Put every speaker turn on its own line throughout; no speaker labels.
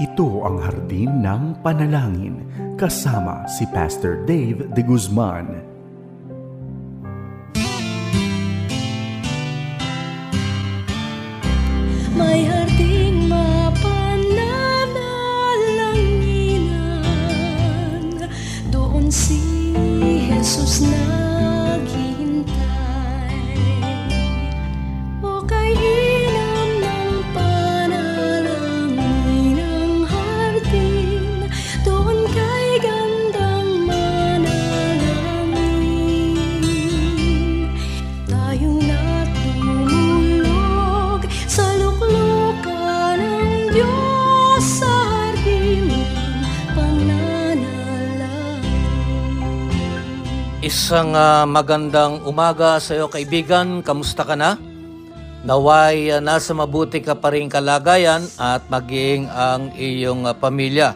Ito ang Hardin ng Panalangin kasama si Pastor Dave De Guzman.
May harding mapananalanginan, doon si Jesus naghihintay. O kay inam ng panalangin ang hardin, doon kay gandang manalangin. Tayong natulog sa luklukan ng Diyos sa hardin ng pananalangin.
Isang magandang umaga sa iyo kaibigan, kamusta ka na? Naway nasa mabuti ka pa rin kalagayan at maging ang iyong pamilya.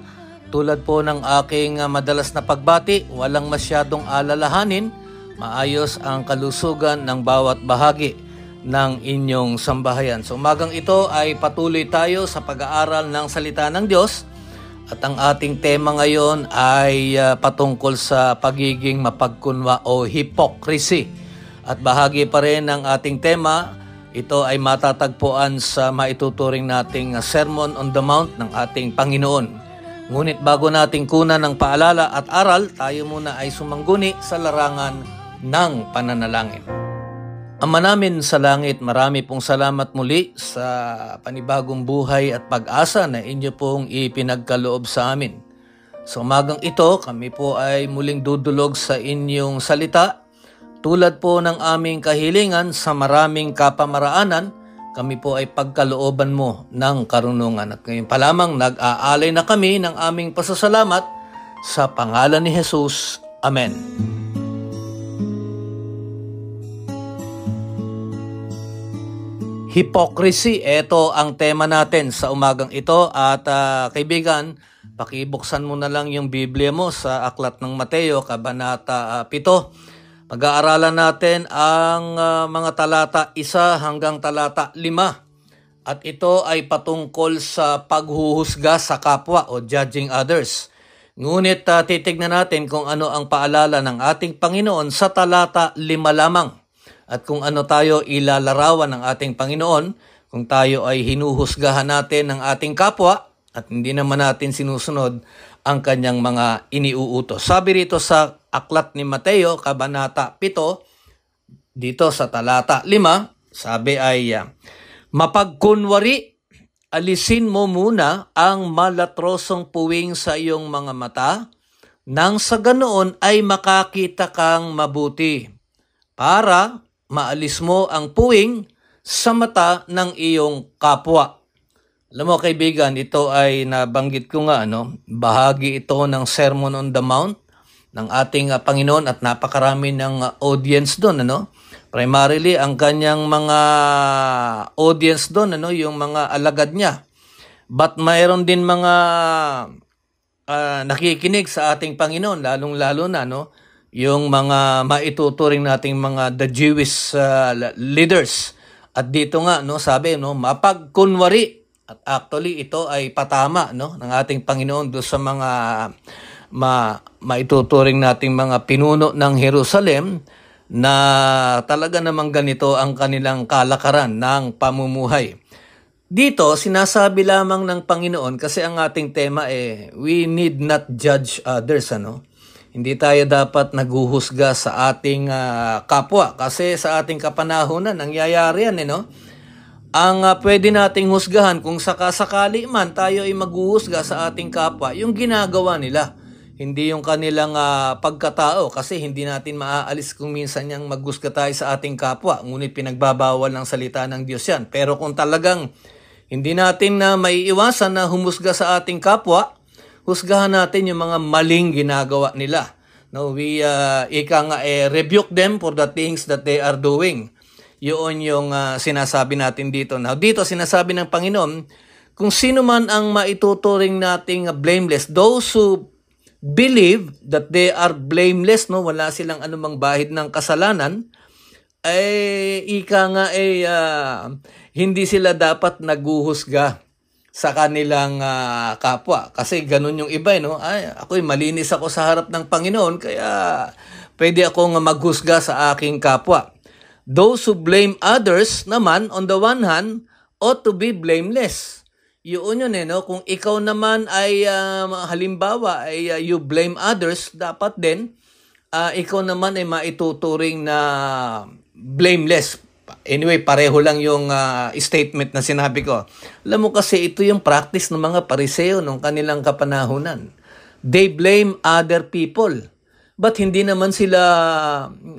Tulad po ng aking madalas na pagbati, walang masyadong alalahanin, maayos ang kalusugan ng bawat bahagi ng inyong sambahayan. So umagang ito ay patuloy tayo sa pag-aaral ng salita ng Diyos. At ang ating tema ngayon ay patungkol sa pagiging mapagkunwa o hypocrisy. At bahagi pa rin ng ating tema, ito ay matatagpuan sa maituturing nating Sermon on the Mount ng ating Panginoon. Ngunit bago nating kunan ng paalala at aral, tayo muna ay sumangguni sa larangan ng pananalangin. Ama namin sa langit, marami pong salamat muli sa panibagong buhay at pag-asa na inyo pong ipinagkaloob sa amin. Sa umagang ito, kami po ay muling dudulog sa inyong salita. Tulad po ng aming kahilingan sa maraming kapamaraanan, kami po ay pagkalooban mo ng karunungan. At ngayon pa lamang nag-aalay na kami ng aming pasasalamat sa pangalan ni Jesus. Amen. Hypocrisy, ito ang tema natin sa umagang ito at kaibigan, pakibuksan mo na lang yung Biblia mo sa Aklat ng Mateo, Kabanata 7. Pag-aaralan natin ang mga talata 1 hanggang talata 5 at ito ay patungkol sa paghuhusga sa kapwa o judging others. Ngunit titignan natin kung ano ang paalala ng ating Panginoon sa talata 5 lamang. At kung ano tayo ilalarawan ng ating Panginoon, kung tayo ay hinuhusgahan natin ng ating kapwa at hindi naman natin sinusunod ang kanyang mga iniuutos. Sabi rito sa Aklat ni Mateo, Kabanata 7, dito sa talata 5, sabi ay, mapagkunwari, alisin mo muna ang malatrosong puwing sa iyong mga mata, nang sa ganoon ay makakita kang mabuti, para maalis mo ang puwing sa mata ng iyong kapwa. Alam mo kaibigan, ito ay nabanggit ko nga, bahagi ito ng Sermon on the Mount ng ating Panginoon at napakarami ng audience doon. Primarily, ang kanyang mga audience doon, yung mga alagad niya. But mayroon din mga nakikinig sa ating Panginoon, lalong-lalo na, yung mga maituturing nating mga the Jewish leaders. At dito nga, sabi, mapagkunwari. At actually, ito ay patama ng ating Panginoon doon sa mga maituturing nating mga pinuno ng Jerusalem na talaga namang ganito ang kanilang kalakaran ng pamumuhay. Dito, sinasabi lamang ng Panginoon kasi ang ating tema we need not judge others, Hindi tayo dapat naghuhusga sa ating kapwa kasi sa ating kapanahunan nangyayari yan, Ang pwede nating husgahan kung sakasakali man tayo ay maghuhusga sa ating kapwa, yung ginagawa nila. Hindi yung kanilang pagkatao kasi hindi natin maaalis kung minsan yung maghusga tayo sa ating kapwa. Ngunit pinagbabawal ng salita ng Diyos yan. Pero kung talagang hindi natin maiiwasan na humusga sa ating kapwa, husgahan natin yung mga maling ginagawa nila. We rebuke them for the things that they are doing. Yun yung sinasabi natin dito. Now, dito sinasabi ng Panginoon, kung sino man ang maituturing nating blameless, those who believe that they are blameless, wala silang anumang bahid ng kasalanan, hindi sila dapat naghuhusga sa kanilang kapwa. Kasi ganun yung iba, no? Ay, ako'y malinis ako sa harap ng Panginoon, kaya pwede akong maghusga sa aking kapwa. Those who blame others naman, on the one hand, ought to be blameless. Yun yun, no? Kung ikaw naman ay, halimbawa, ay you blame others, dapat din, ikaw naman ay maituturing na blameless. Anyway, pareho lang yung statement na sinabi ko. Alam mo kasi ito yung practice ng mga Pariseo nung kanilang kapanahunan. They blame other people. But hindi naman sila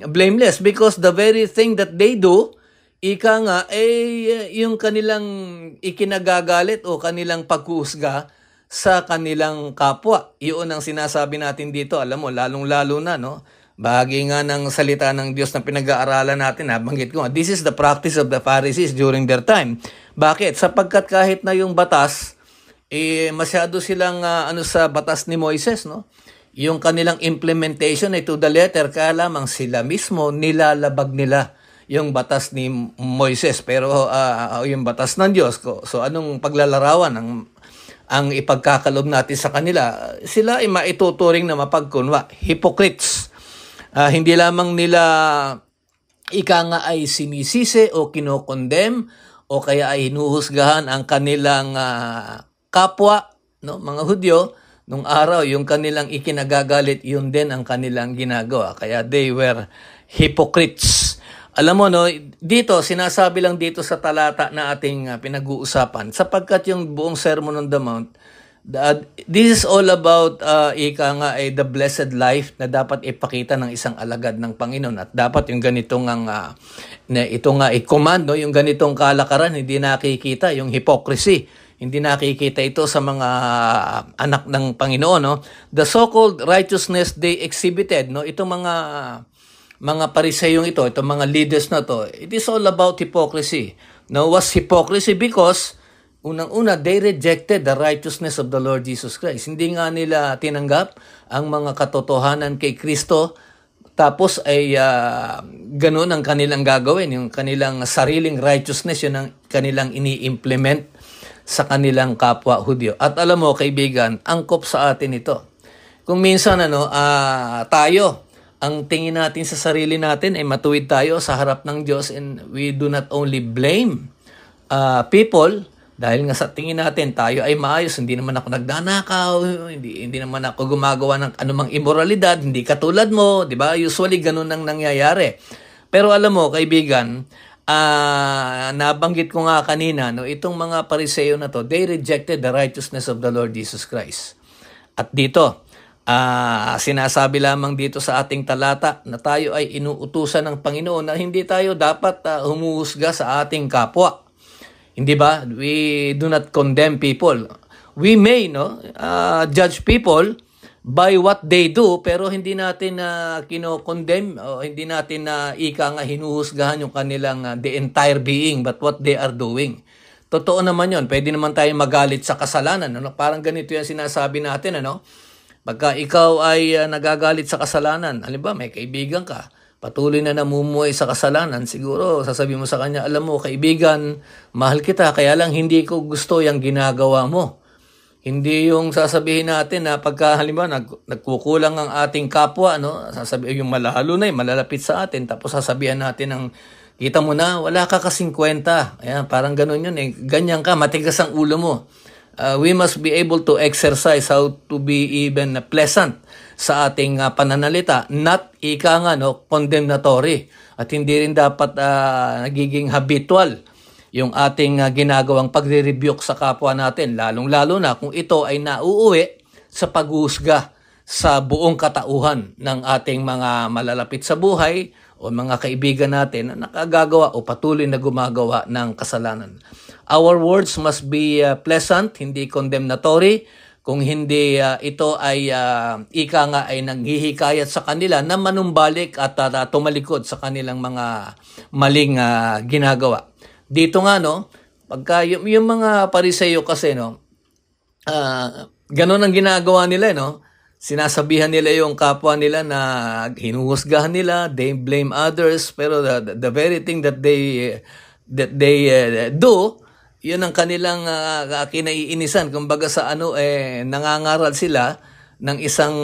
blameless because the very thing that they do, ika nga, yung kanilang ikinagagalit o kanilang paghuhusga sa kanilang kapwa. Iyon ang sinasabi natin dito. Alam mo, lalong-lalo na, no? Bahagi nga ng salita ng Diyos na pinag-aaralan natin, banggit ko nga, this is the practice of the Pharisees during their time. Bakit? Sapagkat kahit na yung batas, masyado silang sa batas ni Moises, no? Yung kanilang implementation ay to the letter, kaya lamang sila mismo nilalabag nila yung batas ni Moises, pero yung batas ng Diyos. So anong paglalarawan ang ipagkakalob natin sa kanila? Sila ay maituturing na mapagkunwa, hypocrites. Hindi lamang nila ika nga ay sinisisi o kinokondem o kaya ay hinuhusgahan ang kanilang kapwa, no, mga Hudyo, nung araw, yung kanilang ikinagagalit, yun din ang kanilang ginagawa. Kaya they were hypocrites. Alam mo, no, dito, sinasabi lang dito sa talata na ating pinag-uusapan, sapagkat yung buong Sermon on the Mount, this is all about ika nga ay the blessed life na dapat ipakita ng isang alagad ng Panginoon, at dapat yung ganitong ito nga i-command, no, yung ganitong kalakaran hindi nakikita, yung hypocrisy hindi nakikita ito sa mga anak ng Panginoon, no? The so-called righteousness they exhibited, no, itong mga Pariseyong ito, itong mga leaders na to, it is all about hypocrisy. Now, was hypocrisy because unang-una, they rejected the righteousness of the Lord Jesus Christ. Hindi nga nila tinanggap ang mga katotohanan kay Kristo, tapos ay ganun ang kanilang gagawin. Yung kanilang sariling righteousness, yun ang kanilang ini-implement sa kanilang kapwa Hudyo. At alam mo, kaibigan, angkop sa atin ito. Kung minsan, tayo, ang tingin natin sa sarili natin ay matuwid tayo sa harap ng Diyos, and we do not only blame people, dahil nga sa tingin natin, tayo ay maayos, hindi naman ako nagdanakaw, hindi naman ako gumagawa ng anumang immoralidad, hindi katulad mo, di ba? Usually, ganun ang nangyayari. Pero alam mo, kaibigan, nabanggit ko nga kanina, no, itong mga Pariseo na to, they rejected the righteousness of the Lord Jesus Christ. At dito, sinasabi lamang dito sa ating talata na tayo ay inuutusan ng Panginoon na hindi tayo dapat humuhusga sa ating kapwa. Hindi ba? We do not condemn people. We may judge people by what they do, pero hindi natin kino-condemn o hindi natin ika nga hinuhusgahan yung kanilang the entire being, but what they are doing. Totoo naman yun. Pwede naman tayong magalit sa kasalanan. Parang ganito yung sinasabi natin. Pagka ikaw ay nagagalit sa kasalanan, halimbawa may kaibigan ka, patuloy na namumuhay sa kasalanan, siguro sasabihin mo sa kanya, alam mo kaibigan, mahal kita, kaya lang hindi ko gusto yung ginagawa mo. Hindi yung sasabihin natin na pagka halimbawa nagkukulang ang ating kapwa, sasabihin yung malalo na, malalapit sa atin, tapos sasabihan natin ng, kita mo na, wala ka kasing kwenta. Ayan, parang ganun yun ganyan ka, matigas ang ulo mo. We must be able to exercise how to be even pleasant sa ating pananalita, not condemnatory, at hindi rin dapat nagiging habitual yung ating ginagawang pagre-rebuke sa kapwa natin, lalong-lalo na kung ito ay nauuwi sa paghuhusga sa buong katauhan ng ating mga malalapit sa buhay o mga kaibigan natin na nakagagawa o patuloy na gumagawa ng kasalanan. Our words must be pleasant, hindi condemnatory. Kung hindi ito ay ika nga ay nanghihikayat sa kanila na manumbalik at tumalikod sa kanilang mga maling ginagawa. Dito nga pagka yung mga Pariseo kasi ganun ang ginagawa nila sinasabihan nila yung kapwa nila na hinuhusgahan nila, they blame others, pero the very thing that they do, yun ang kanilang kinaiinisan. Kumbaga sa nangangaral sila ng isang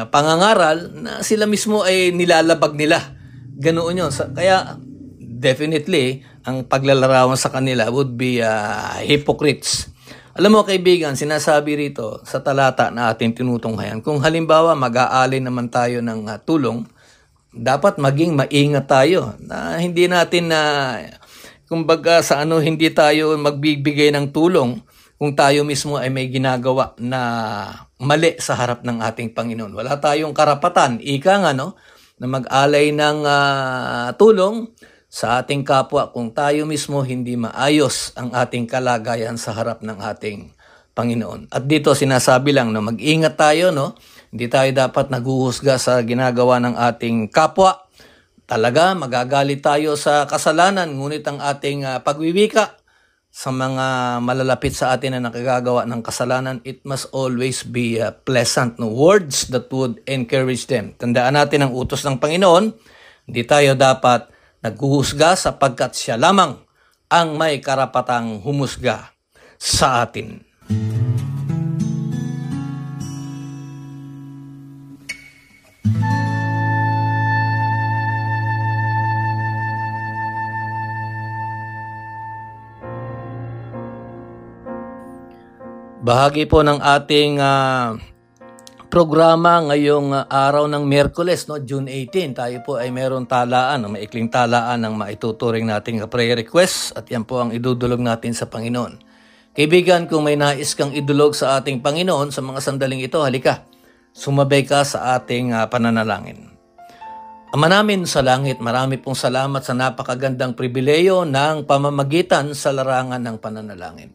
pangangaral na sila mismo ay nilalabag nila. Ganoon yun. Kaya definitely, ang paglalarawan sa kanila would be hypocrites. Alam mo kaibigan, sinasabi rito sa talata na ating tinutunghayan, kung halimbawa mag-aalay naman tayo ng tulong, dapat maging maingat tayo na hindi natin kumbaga hindi tayo magbibigay ng tulong kung tayo mismo ay may ginagawa na mali sa harap ng ating Panginoon. Wala tayong karapatan, na mag-alay ng tulong sa ating kapwa kung tayo mismo hindi maayos ang ating kalagayan sa harap ng ating Panginoon. At dito sinasabi lang na mag-ingat tayo, Hindi tayo dapat naghuhusga sa ginagawa ng ating kapwa. Talaga, magagalit tayo sa kasalanan, ngunit ang ating pagwiwika sa mga malalapit sa atin na nakagagawa ng kasalanan, it must always be pleasant, words that would encourage them. Tandaan natin ang utos ng Panginoon, hindi tayo dapat naghuhusga sapagkat siya lamang ang may karapatang humusga sa atin. Bahagi po ng ating programa ngayong araw ng Miyerkules, June 18. Tayo po ay mayroong talaan, maikling talaan ng maituturing nating prayer request at yan po ang idudulog natin sa Panginoon. Kaibigan, kung may nais kang idulog sa ating Panginoon sa mga sandaling ito, halika, sumabay ka sa ating pananalangin. Ama namin sa langit, marami pong salamat sa napakagandang pribileyo ng pamamagitan sa larangan ng pananalangin.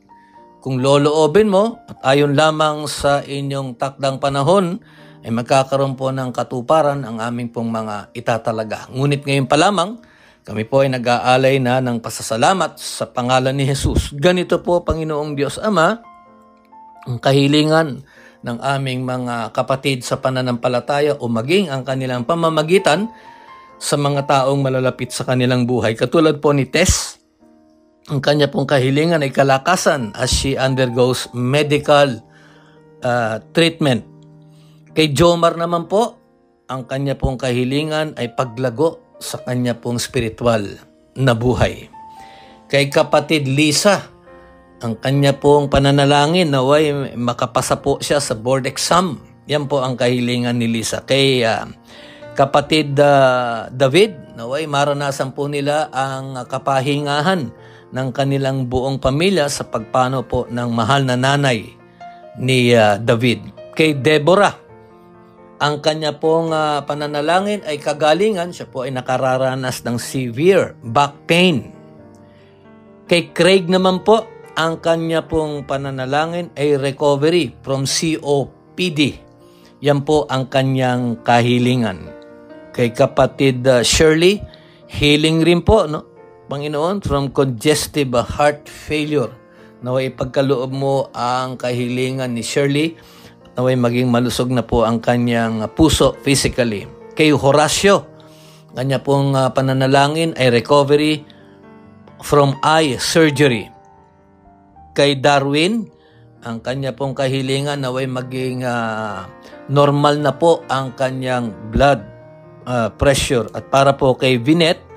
Kung loloobin mo at ayon lamang sa inyong takdang panahon, ay magkakaroon po ng katuparan ang aming pong mga itatalaga. Ngunit ngayon pa lamang, kami po ay nag-aalay na ng pasasalamat sa pangalan ni Jesus. Ganito po, Panginoong Diyos Ama, ang kahilingan ng aming mga kapatid sa pananampalataya o maging ang kanilang pamamagitan sa mga taong malalapit sa kanilang buhay. Katulad po ni Tess, ang kanya pong kahilingan ay kalakasan as she undergoes medical treatment. Kay Jomar naman po, ang kanya pong kahilingan ay paglago sa kanya pong spiritual na buhay. Kay kapatid Lisa, ang kanya pong pananalangin naway makapasa po siya sa board exam. Yan po ang kahilingan ni Lisa. Kay kapatid David, naway maranasan po nila ang kapahingahan ng kanilang buong pamilya sa pagpano po ng mahal na nanay ni David. Kay Deborah, ang kanya pong pananalangin ay kagalingan, siya po ay nakararanas ng severe back pain. Kay Craig naman po, ang kanya pong pananalangin ay recovery from COPD. Yan po ang kanyang kahilingan. Kay kapatid Shirley, healing rin po, Panginoon, from congestive heart failure. Naway pagkaloob mo ang kahilingan ni Shirley, naway maging malusog na po ang kanyang puso physically. Kay Horacio, kanya pong pananalangin ay recovery from eye surgery. Kay Darwin, ang kanya pong kahilingan naway maging normal na po ang kanyang blood pressure. At para po kay Vinette,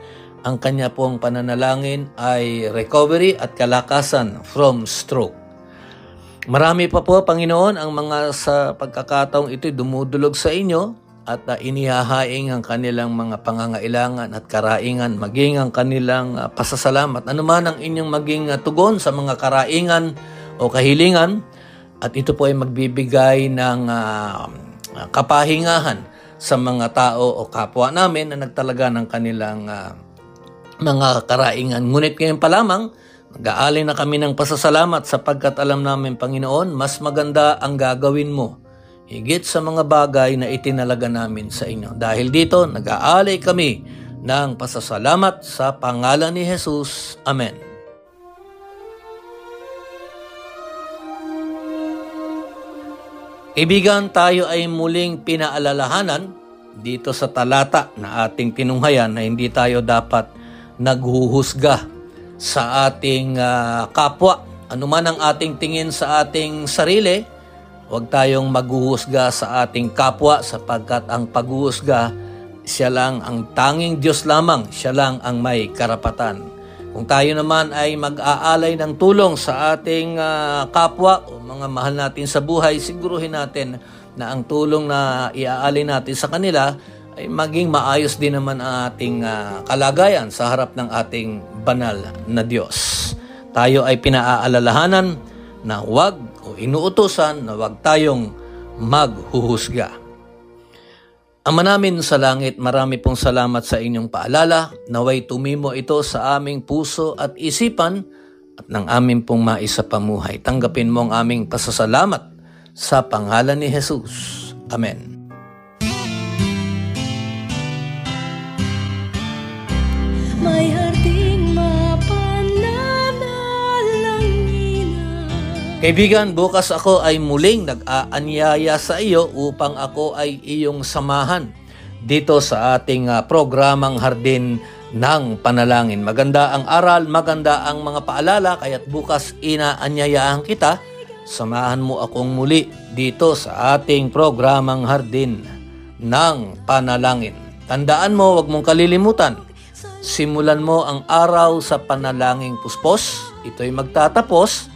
ang kanya pong pananalangin ay recovery at kalakasan from stroke. Marami pa po, Panginoon, ang mga sa pagkakataong ito'y dumudulog sa inyo at inihahaing ang kanilang mga pangangailangan at karaingan, maging ang kanilang pasasalamat. Ano man ang inyong maging tugon sa mga karaingan o kahilingan, at ito po ay magbibigay ng kapahingahan sa mga tao o kapwa namin na nagtalaga ng kanilang mga karaingan. Ngunit ngayon pa lamang, nag-aalay na kami ng pasasalamat sapagkat alam namin, Panginoon, mas maganda ang gagawin mo higit sa mga bagay na itinalaga namin sa inyo. Dahil dito, nag-aalay kami ng pasasalamat sa pangalan ni Jesus. Amen. Kaibigan, tayo ay muling pinaalalahanan dito sa talata na ating tinunghayan na hindi tayo dapat naghuhusga sa ating kapwa. Ano man ang ating tingin sa ating sarili, huwag tayong maghuhusga sa ating kapwa sapagkat ang paghuhusga, siya lang ang tanging Diyos lamang, siya lang ang may karapatan. Kung tayo naman ay mag-aalay ng tulong sa ating kapwa o mga mahal natin sa buhay, siguruhin natin na ang tulong na iaalay natin sa kanila ay maging maayos din naman ang ating kalagayan sa harap ng ating banal na Diyos. Tayo ay pinaaalalahanan na huwag o inuutusan na huwag tayong maghuhusga. Ama namin sa langit, marami pong salamat sa inyong paalala. Naway tumimo ito sa aming puso at isipan at ng aming pong maisapamuhay. Tanggapin mo ang aming pasasalamat sa pangalan ni Jesus. Amen.
May harding mapananalangin.
Kaibigan, bukas ako ay muling nag-aanyaya sa iyo upang ako ay iyong samahan dito sa ating programang Hardin ng Panalangin. Maganda ang aral, maganda ang mga paalala, kaya't bukas inaanyayahan kita, samahan mo akong muli dito sa ating programang Hardin ng Panalangin. Tandaan mo, huwag mong kalilimutan, simulan mo ang araw sa panalangin puspos. Ito'y magtatapos,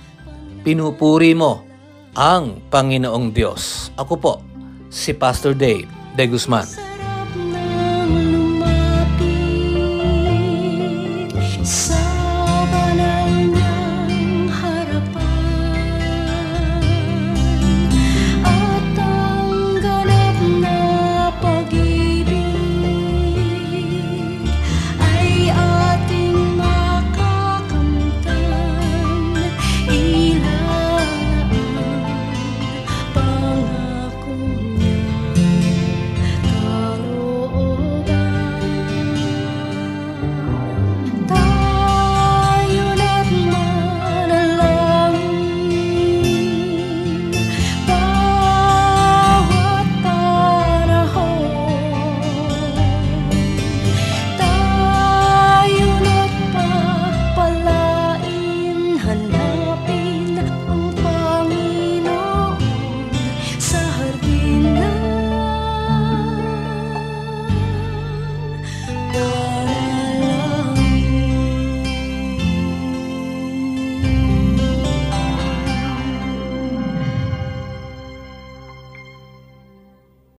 pinupuri mo ang Panginoong Diyos. Ako po, si Pastor Dave de Guzman.